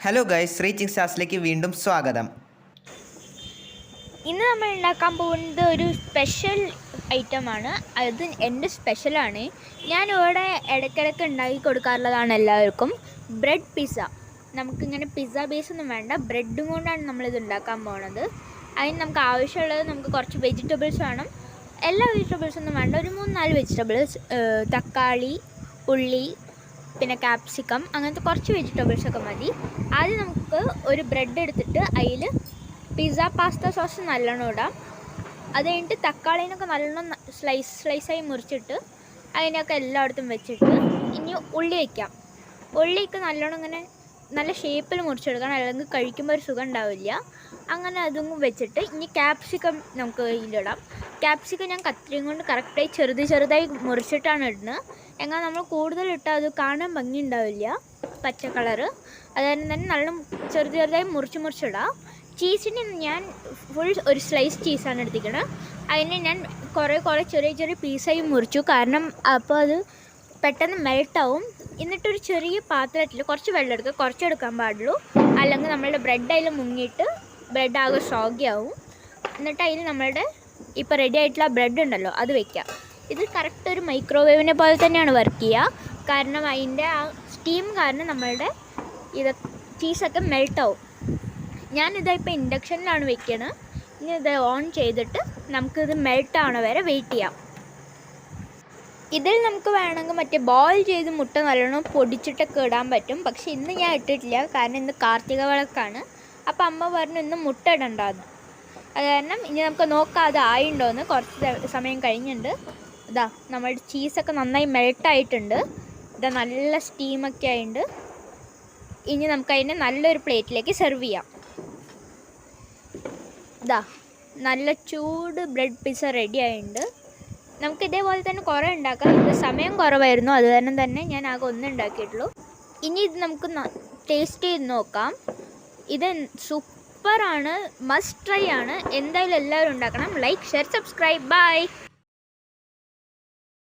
Hello guys, reaching സ്റ്റാർസിലേക്ക് വീണ്ടും സ്വാഗതം. ഇന്ന് നമ്മൾ ഉണ്ടാക്കാൻ പോകുന്നത് ഒരു സ്പെഷ്യൽ ഐറ്റമാണ്. അത് എൻ്റെ സ്പെഷ്യലാണ്. ഞാനിവിടെ ഇടയ്ക്കിടയ്ക്ക് ഉണ്ടാക്കി കൊടുക്കാറുള്ളതാണ് എല്ലാവർക്കും. Bread pizza. നമുക്കിങ്ങനെ പിസ്സ ബേസൊന്നും വേണ്ട, ബ്രെഡും കൊണ്ടാണ് നമ്മളിത് ഉണ്ടാക്കാൻ പോകുന്നത്. അതിന് നമുക്ക് ആവശ്യമുള്ളത് നമുക്ക് കുറച്ച് വെജിറ്റബിൾസ് വേണം. എല്ലാ വെജിറ്റബിൾസൊന്നും വേണ്ട, ഒരു 3-4 വെജിറ്റബിൾസ്, തക്കാളി, ഉള്ളി, പിന്നെ ക്യാപ്സിക്കം, അങ്ങനത്തെ കുറച്ച് വെജിറ്റബിൾസൊക്കെ മതി. ആദ്യം നമുക്ക് ഒരു ബ്രെഡ് എടുത്തിട്ട് അതിൽ പിസ്സ പാസ്ത സോസ് നല്ലോണം ഇടാം. അത് കഴിഞ്ഞിട്ട് തക്കാളീനൊക്കെ നല്ലോണം സ്ലൈസായി മുറിച്ചിട്ട് അതിനൊക്കെ എല്ലായിടത്തും വെച്ചിട്ട് ഇനി ഉള്ളി വയ്ക്കാം. ഉള്ളിയൊക്കെ നല്ലോണം ഇങ്ങനെ നല്ല ഷേപ്പിൽ മുറിച്ചെടുക്കണം, അല്ലെങ്കിൽ കഴിക്കുമ്പോൾ ഒരു സുഖം ഉണ്ടാവില്ല. അങ്ങനെ അതും വെച്ചിട്ട് ഇനി ക്യാപ്സിക്കം നമുക്ക് ഇതിലിടാം. ക്യാപ്സിക്കം ഞാൻ കത്രികയും കൊണ്ട് കറക്റ്റായി ചെറുതായി മുറിച്ചിട്ടാണ് ഇടുന്നത്. എന്നാൽ നമ്മൾ കൂടുതൽ ഇട്ടാൽ അത് കാണാൻ ഭംഗി ഉണ്ടാവില്ല, പച്ച കളറ്. അതുകാരണം തന്നെ നല്ല ചെറുതായി മുറിച്ചിടാം. ചീസിന് ഞാൻ ഫുൾ ഒരു സ്ലൈസ് ചീസാണ് എടുത്തിരിക്കുന്നത്. അതിന് ഞാൻ കുറേ ചെറിയ പീസായി മുറിച്ചു, കാരണം അപ്പോൾ അത് പെട്ടെന്ന് മെൽട്ടാവും. എന്നിട്ടൊരു ചെറിയ പാത്രത്തിൽ കുറച്ച് വെള്ളം എടുക്കുക, കുറച്ചെടുക്കാൻ പാടുള്ളൂ, അല്ലെങ്കിൽ നമ്മളുടെ ബ്രെഡ് അതിൽ മുങ്ങിയിട്ട് ബ്രെഡ് ആകെ സോഗിയാവും. എന്നിട്ട് അതിൽ നമ്മളുടെ ഇപ്പോൾ റെഡി ആയിട്ടുള്ള ബ്രെഡ് ഉണ്ടല്ലോ അത് വയ്ക്കുക. ഇത് കറക്റ്റ് ഒരു മൈക്രോവേവിനെ പോലെ തന്നെയാണ് വർക്ക് ചെയ്യുക, കാരണം അതിൻ്റെ ആ സ്റ്റീം കാരണം നമ്മളുടെ ചീസൊക്കെ മെൽട്ടാവും. ഞാനിതിപ്പോൾ ഇൻഡക്ഷനിലാണ് വെക്കുന്നത്. ഇനി ഇത് ഓൺ ചെയ്തിട്ട് നമുക്കിത് മെൽട്ടാവണ വരെ വെയിറ്റ് ചെയ്യാം. ഇതിൽ നമുക്ക് വേണമെങ്കിൽ മറ്റേ ബോയിൽ ചെയ്ത് മുട്ട നല്ലോണം പൊടിച്ചിട്ടൊക്കെ ഇടാൻ പറ്റും. പക്ഷേ ഇന്ന് ഞാൻ ഇട്ടിട്ടില്ല, കാരണം ഇന്ന് കാർത്തിക വിളക്കാണ്. അപ്പോൾ അമ്മ പറഞ്ഞു ഇന്ന് മുട്ട ഇടണ്ടാന്ന്. അത് കാരണം ഇനി നമുക്ക് നോക്കാം അത് ആയിട്ടുണ്ടോയെന്ന്. കുറച്ച് സമയം കഴിഞ്ഞിട്ടുണ്ട്. ഇതാ നമ്മുടെ ചീസൊക്കെ നന്നായി മെൽട്ടായിട്ടുണ്ട്. ഇതാ നല്ല സ്റ്റീമൊക്കെ ആയിട്ടുണ്ട്. ഇനി നമുക്കതിനെ നല്ലൊരു പ്ലേറ്റിലേക്ക് സെർവ് ചെയ്യാം. ഇതാ നല്ല ചൂട് ബ്രെഡ് പിസ്സ റെഡി ആയിട്ടുണ്ട്. നമുക്ക് ഇതേപോലെ തന്നെ കുറേ ഉണ്ടാക്കാം. ഇത് സമയം കുറവായിരുന്നു, അത് കാരണം തന്നെ ഞാൻ ആകെ ഒന്നേ ഉണ്ടാക്കിയിട്ടുള്ളൂ. ഇനി ഇത് നമുക്ക് ടേസ്റ്റ് ചെയ്ത് നോക്കാം. ഇത് സൂപ്പറാണ്, മസ്റ്റ് ട്രൈ ആണ്. എന്തായാലും എല്ലാവരും ഉണ്ടാക്കണം. Like, share, subscribe. ബൈ.